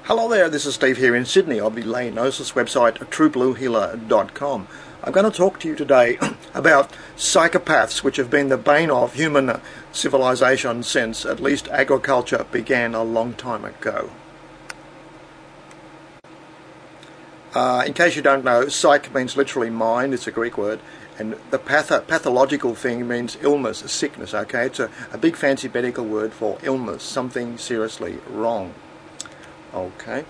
Hello there, this is Steve here in Sydney of the lay gnosis website truebluehealer.com. I'm going to talk to you today about psychopaths, which have been the bane of human civilization since at least agriculture began a long time ago. In case you don't know, psych means literally mind, it's a Greek word, and the pathological thing means illness, sickness, okay? It's a big fancy medical word for illness, something seriously wrong. Okay.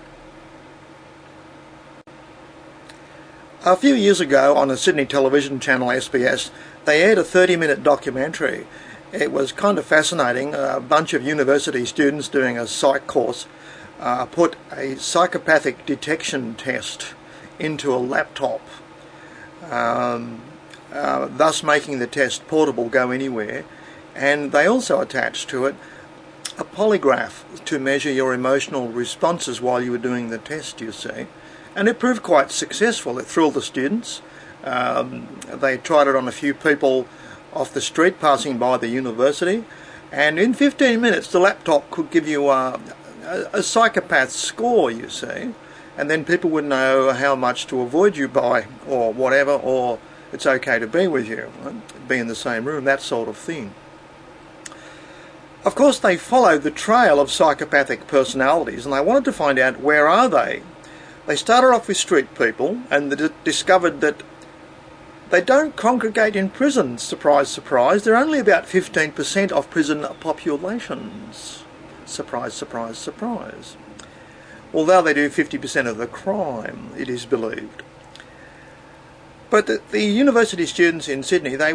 A few years ago on a Sydney television channel, SBS, they aired a 30-minute documentary. It was kind of fascinating. A bunch of university students doing a psych course put a psychopathic detection test into a laptop, thus making the test portable, go anywhere. And they also attached to it a polygraph to measure your emotional responses while you were doing the test, you see. And it proved quite successful. It thrilled the students. They tried it on a few people off the street passing by the university, and in 15 minutes the laptop could give you a psychopath score, you see, and then people would know how much to avoid you by, or whatever, or it's okay to be with you, be in the same room, that sort of thing. Of course, they followed the trail of psychopathic personalities, and they wanted to find out, where are they? They started off with street people, and they discovered that they don't congregate in prisons. Surprise, surprise. They're only about 15% of prison populations. Surprise, surprise, surprise. Although they do 50% of the crime, it is believed. But the university students in Sydney, they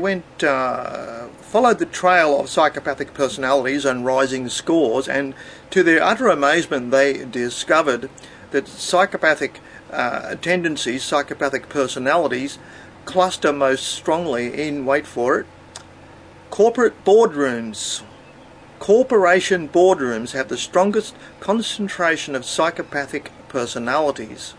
followed the trail of psychopathic personalities and rising scores, and to their utter amazement they discovered that psychopathic tendencies, psychopathic personalities, cluster most strongly in, wait for it, corporate boardrooms. Corporation boardrooms have the strongest concentration of psychopathic personalities.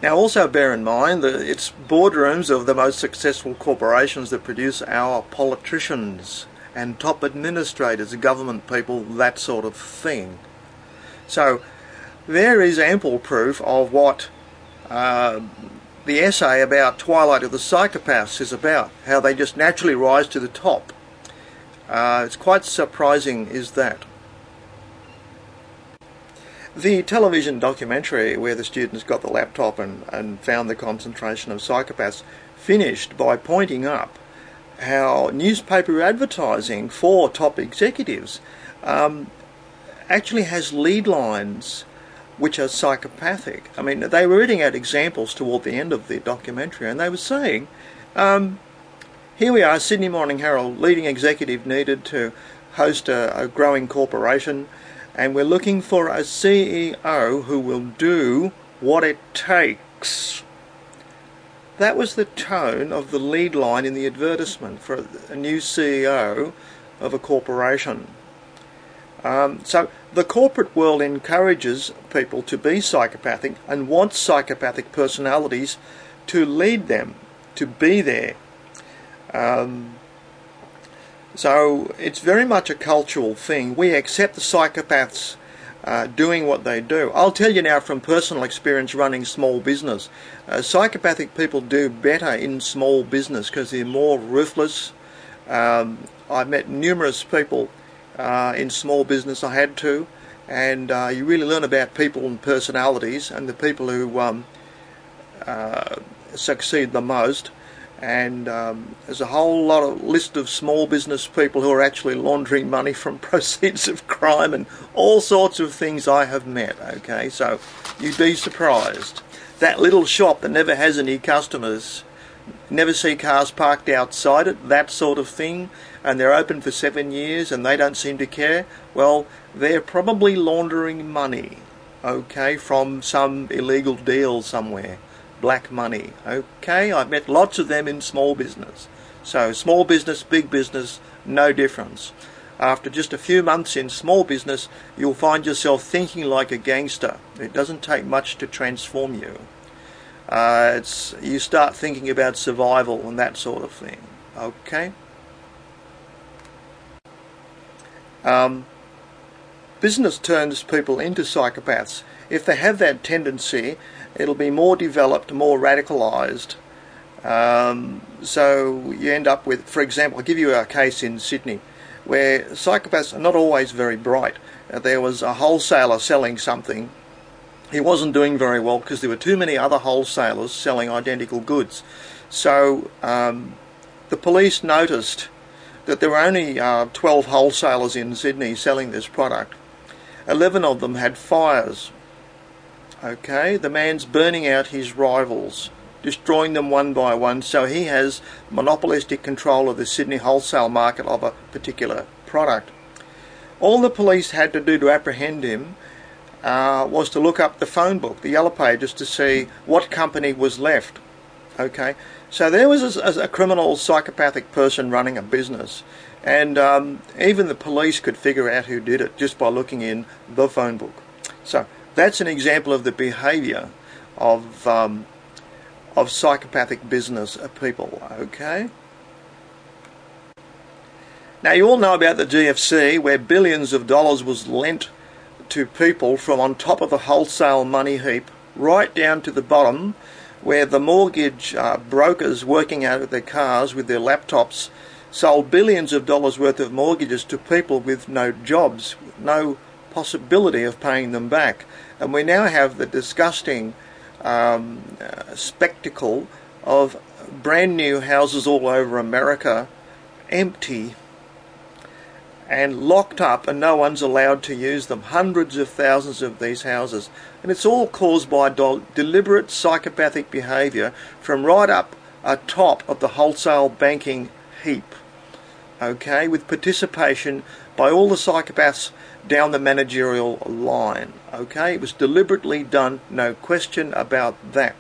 Now also bear in mind that it's boardrooms of the most successful corporations that produce our politicians and top administrators, government people, that sort of thing. So there is ample proof of what the essay about Twilight of the Psychopaths is about, how they just naturally rise to the top. It's quite surprising, is that. The television documentary where the students got the laptop and found the concentration of psychopaths finished by pointing up how newspaper advertising for top executives actually has lead lines which are psychopathic. I mean, they were reading out examples toward the end of the documentary, and they were saying, here we are, Sydney Morning Herald, leading executive needed to host a growing corporation, and we're looking for a CEO who will do what it takes. That was the tone of the lead line in the advertisement for a new CEO of a corporation. So the corporate world encourages people to be psychopathic and wants psychopathic personalities to lead them, to be there. So it's very much a cultural thing. We accept the psychopaths doing what they do. I'll tell you now from personal experience running small business, psychopathic people do better in small business because they're more ruthless. I've met numerous people in small business, I had to, and you really learn about people and personalities and the people who succeed the most. And there's a whole lot of list of small business people who are actually laundering money from proceeds of crime and all sorts of things I have met, okay? So you'd be surprised. That little shop that never has any customers, never see cars parked outside it, that sort of thing, and they're open for 7 years and they don't seem to care, well, they're probably laundering money, okay, from some illegal deal somewhere. Black money, okay? I've met lots of them in small business. So small business, big business, no difference. After just a few months in small business, you'll find yourself thinking like a gangster. It doesn't take much to transform you. You start thinking about survival and that sort of thing, okay? business turns people into psychopaths. If they have that tendency, it'll be more developed, more radicalised. So you end up with, for example, I'll give you a case in Sydney where psychopaths are not always very bright. There was a wholesaler selling something. He wasn't doing very well because there were too many other wholesalers selling identical goods. So the police noticed that there were only 12 wholesalers in Sydney selling this product. 11 of them had fires. Okay, the man's burning out his rivals, destroying them one by one, so he has monopolistic control of the Sydney wholesale market of a particular product. All the police had to do to apprehend him was to look up the phone book, the yellow pages, to see what company was left. Okay, so there was a criminal, psychopathic person running a business, and even the police could figure out who did it just by looking in the phone book. So that's an example of the behaviour of psychopathic business people. Okay. Now you all know about the GFC, where billions of dollars was lent to people from on top of the wholesale money heap right down to the bottom, where the mortgage brokers working out of their cars with their laptops sold billions of dollars worth of mortgages to people with no jobs, no possibility of paying them back. And we now have the disgusting spectacle of brand new houses all over America empty and locked up, and no one's allowed to use them. Hundreds of thousands of these houses, and it's all caused by deliberate psychopathic behaviour from right up atop of the wholesale banking heap. Okay, with participation by all the psychopaths down the managerial line. Okay, it was deliberately done, no question about that.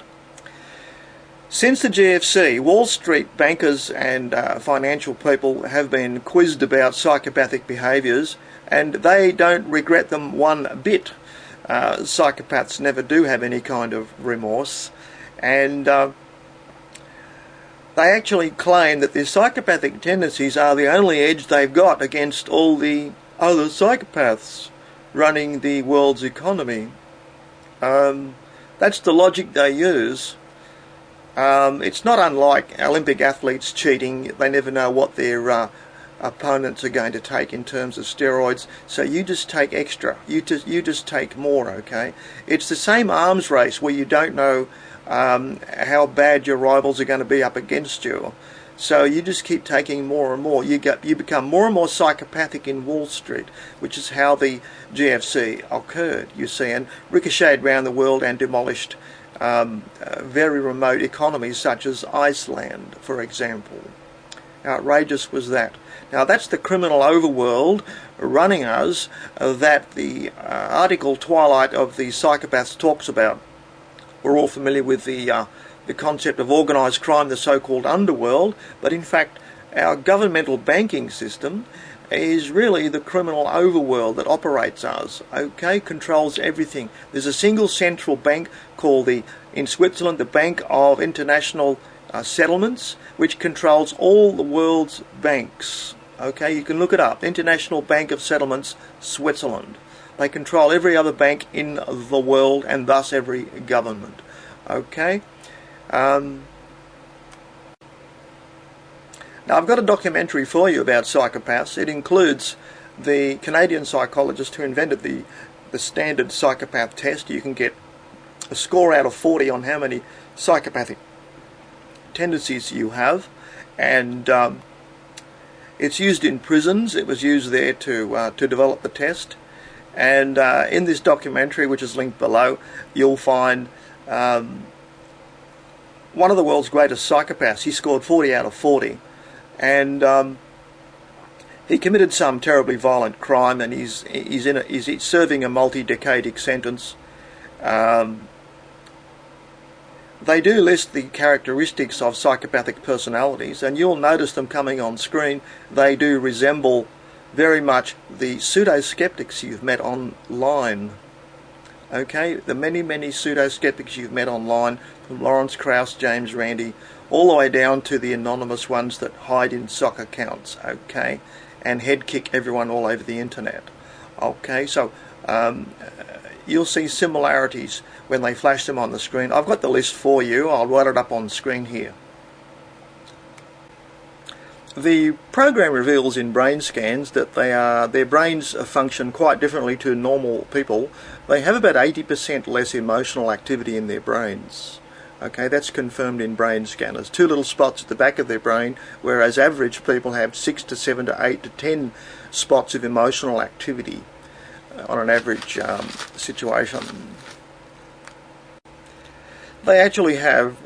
Since the GFC, Wall Street bankers and financial people have been quizzed about psychopathic behaviours, and they don't regret them one bit. Psychopaths never do have any kind of remorse, and they actually claim that their psychopathic tendencies are the only edge they've got against all the other psychopaths running the world's economy. That's the logic they use. It's not unlike Olympic athletes cheating. They never know what their opponents are going to take in terms of steroids, so you just take extra. You just take more, okay? It's the same arms race where you don't know how bad your rivals are going to be up against you. So you just keep taking more and more. You become more and more psychopathic in Wall Street, which is how the GFC occurred, you see, and ricocheted around the world and demolished very remote economies such as Iceland, for example. Outrageous was that. Now that's the criminal overworld running us that the article Twilight of the Psychopaths talks about. We're all familiar with the concept of organised crime, the so-called underworld, but in fact our governmental banking system is really the criminal overworld that operates us, okay, controls everything. There's a single central bank called in Switzerland, the Bank of International Settlements, which controls all the world's banks. Okay, you can look it up, International Bank of Settlements, Switzerland. They control every other bank in the world and thus every government. Okay. Now I've got a documentary for you about psychopaths. It includes the Canadian psychologist who invented the standard psychopath test. You can get a score out of 40 on how many psychopathic tendencies you have, and it's used in prisons. It was used there to develop the test, and in this documentary, which is linked below, you'll find one of the world's greatest psychopaths. He scored 40 out of 40, and he committed some terribly violent crime, and he's serving a multi-decadic sentence. They do list the characteristics of psychopathic personalities, and you'll notice them coming on screen. They do resemble very much the pseudoskeptics you've met online. Okay, the many pseudoskeptics you've met online, from Lawrence Krauss, James Randi, all the way down to the anonymous ones that hide in sock accounts, okay, and head kick everyone all over the internet. Okay, so you'll see similarities when they flash them on the screen. I've got the list for you. I'll write it up on the screen here. The program reveals in brain scans that their brains function quite differently to normal people. They have about 80% less emotional activity in their brains. Okay, that's confirmed in brain scanners. 2 little spots at the back of their brain, whereas average people have 6 to 7 to 8 to 10 spots of emotional activity on an average situation. They actually have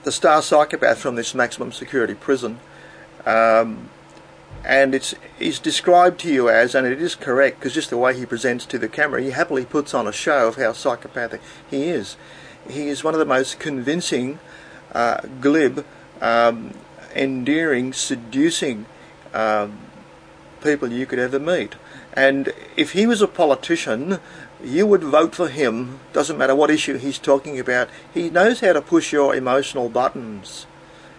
the star psychopath from this maximum security prison, and he's described to you as, and it is correct because just the way he presents to the camera, he happily puts on a show of how psychopathic he is. He is one of the most convincing, glib, endearing, seducing people you could ever meet. And if he was a politician, you would vote for him. Doesn't matter what issue he's talking about. He knows how to push your emotional buttons.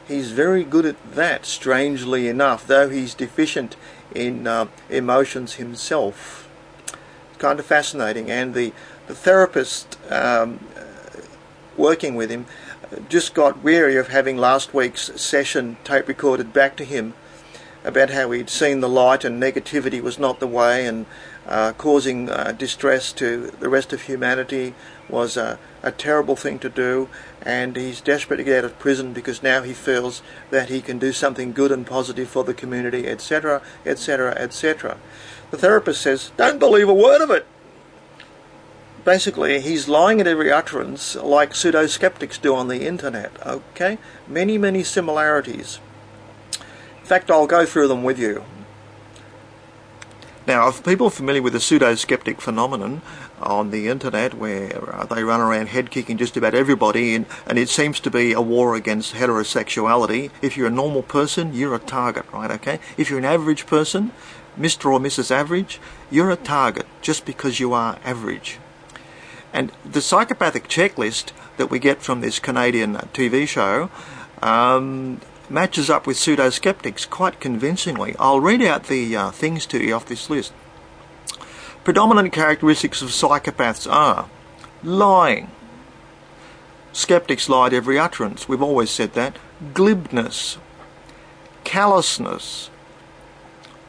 He's very good at that, strangely enough, though he's deficient in emotions himself. Kind of fascinating. And the therapist working with him just got weary of having last week's session tape recorded back to him about how he'd seen the light and negativity was not the way, and causing distress to the rest of humanity was a terrible thing to do, and he's desperate to get out of prison because now he feels that he can do something good and positive for the community, etc., etc., etc. The therapist says, don't believe a word of it. Basically, he's lying at every utterance like pseudoskeptics do on the internet. Okay? Many, many similarities. In fact, I'll go through them with you. Now, if people are familiar with the pseudoskeptic phenomenon on the internet, where they run around head-kicking just about everybody, and it seems to be a war against heterosexuality. If you're a normal person, you're a target, right, okay? If you're an average person, Mr. or Mrs. Average, you're a target just because you are average. And the psychopathic checklist that we get from this Canadian TV show matches up with pseudoskeptics quite convincingly. I'll read out the things to you off this list. Predominant characteristics of psychopaths are lying. Skeptics lie at every utterance. We've always said that. Glibness. Callousness.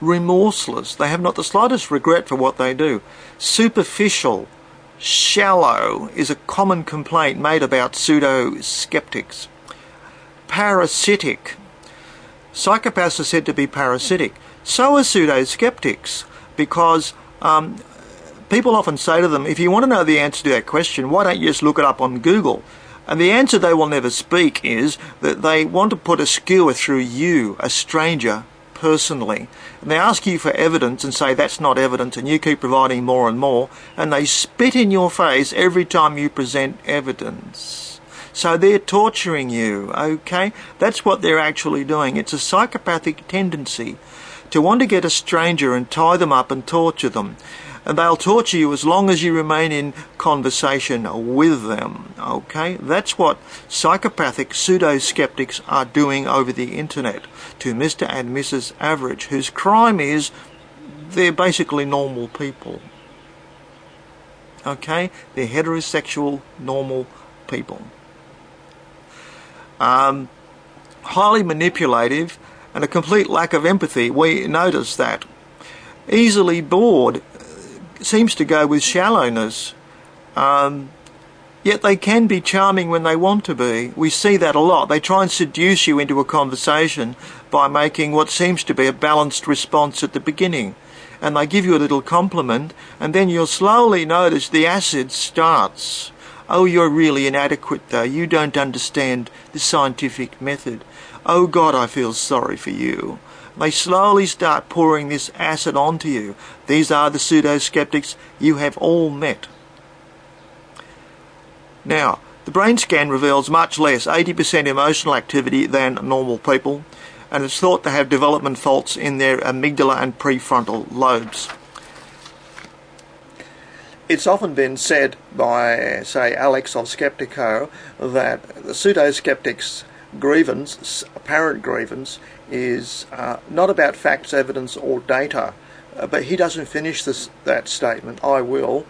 Remorseless. They have not the slightest regret for what they do. Superficial. Shallow is a common complaint made about pseudo-skeptics. Parasitic. Psychopaths are said to be parasitic. So are pseudo-skeptics, because people often say to them, if you want to know the answer to that question, why don't you just look it up on Google? And the answer they will never speak is that they want to put a skewer through you, a stranger, personally. And they ask you for evidence and say that's not evidence, and you keep providing more and more, and they spit in your face every time you present evidence. So they're torturing you, okay? That's what they're actually doing. It's a psychopathic tendency to want to get a stranger and tie them up and torture them. And they'll torture you as long as you remain in conversation with them, okay? That's what psychopathic pseudo-skeptics are doing over the internet to Mr. and Mrs. Average, whose crime is they're basically normal people, okay? They're heterosexual, normal people. Highly manipulative and a complete lack of empathy. We notice that. Easily bored seems to go with shallowness. Yet they can be charming when they want to be. We see that a lot. They try and seduce you into a conversation by making what seems to be a balanced response at the beginning. And they give you a little compliment, and then you'll slowly notice the acid starts. Oh, you're really inadequate though. You don't understand the scientific method. Oh God, I feel sorry for you. They slowly start pouring this acid onto you. These are the pseudo-skeptics you have all met. Now, the brain scan reveals much less, 80% emotional activity than normal people, and it's thought to have development faults in their amygdala and prefrontal lobes. It's often been said by, say, Alex of Skeptico, that the pseudo-skeptics' grievance, apparent grievance, is not about facts, evidence or data. but he doesn't finish that statement. I will.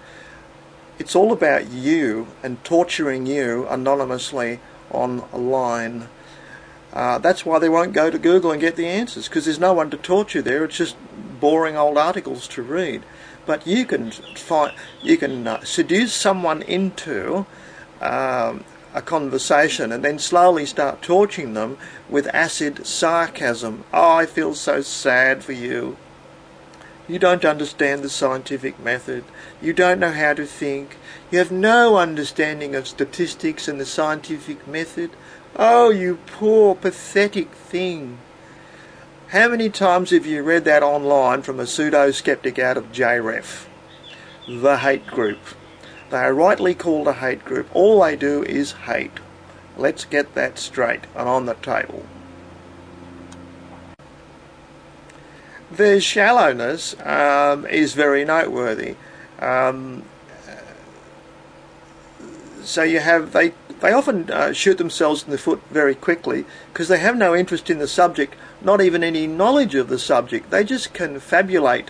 It's all about you and torturing you anonymously online. That's why they won't go to Google and get the answers, because there's no one to torture there. It's just boring old articles to read. But you can seduce someone into a conversation and then slowly start torturing them with acid sarcasm. Oh, I feel so sad for you. You don't understand the scientific method. You don't know how to think. You have no understanding of statistics and the scientific method. Oh, you poor, pathetic thing. How many times have you read that online from a pseudoskeptic out of JREF, the hate group? They are rightly called a hate group. All they do is hate. Let's get that straight and on the table. Their shallowness is very noteworthy. So you have they often shoot themselves in the foot very quickly because they have no interest in the subject, not even any knowledge of the subject. They just confabulate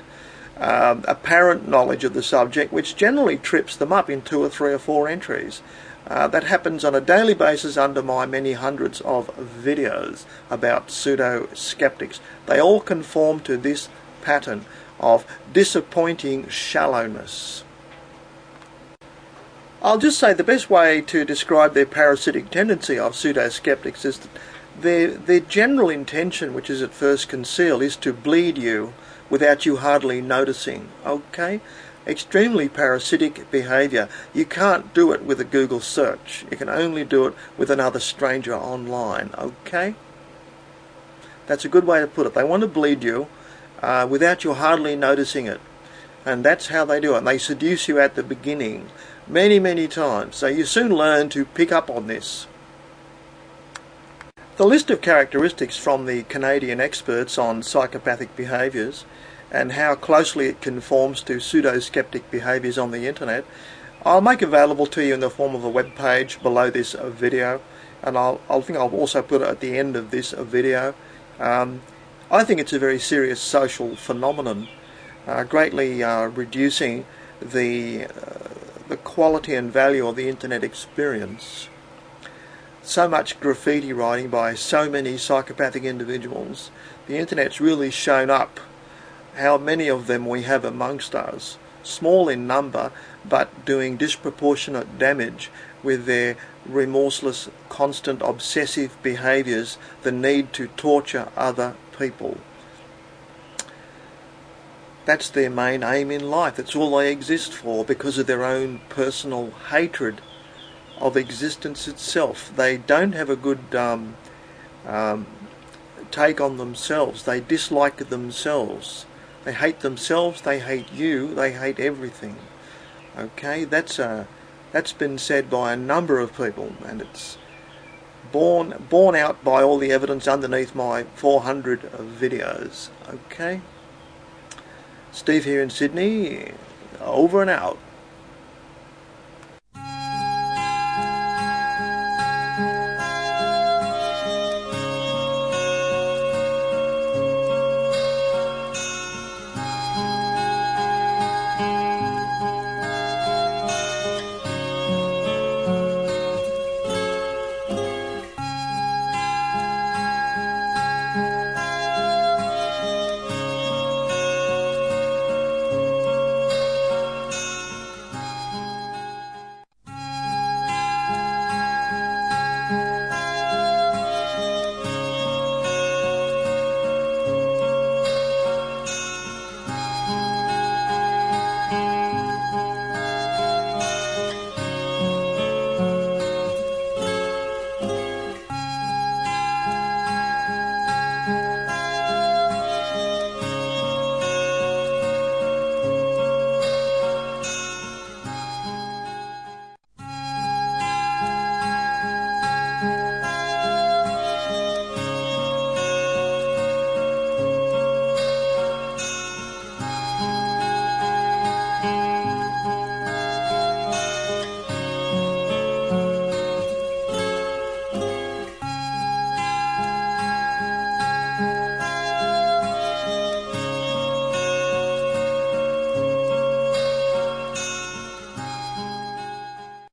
apparent knowledge of the subject, which generally trips them up in 2 or 3 or 4 entries. That happens on a daily basis under my many hundreds of videos about pseudo-skeptics. They all conform to this pattern of disappointing shallowness. I'll just say the best way to describe their parasitic tendency of pseudo-skeptics is that their general intention, which is at first concealed, is to bleed you without you hardly noticing. Okay? Extremely parasitic behaviour. You can't do it with a Google search. You can only do it with another stranger online. Okay? That's a good way to put it. They want to bleed you without you hardly noticing it. And that's how they do it. And they seduce you at the beginning many, many times. So you soon learn to pick up on this. The list of characteristics from the Canadian experts on psychopathic behaviours and how closely it conforms to pseudo-skeptic behaviours on the internet, I'll make available to you in the form of a web page below this video, and I think I'll also put it at the end of this video. I think it's a very serious social phenomenon, greatly reducing the quality and value of the internet experience. So much graffiti writing by so many psychopathic individuals. The internet's really shown up how many of them we have amongst us, small in number but doing disproportionate damage with their remorseless, constant, obsessive behaviours, the need to torture other people. That's their main aim in life. That's all they exist for, because of their own personal hatred of existence itself. They don't have a good take on themselves. They dislike themselves. They hate themselves, they hate you, they hate everything. Okay, that's been said by a number of people, and it's borne out by all the evidence underneath my 400 videos. Okay, Steve here in Sydney, over and out.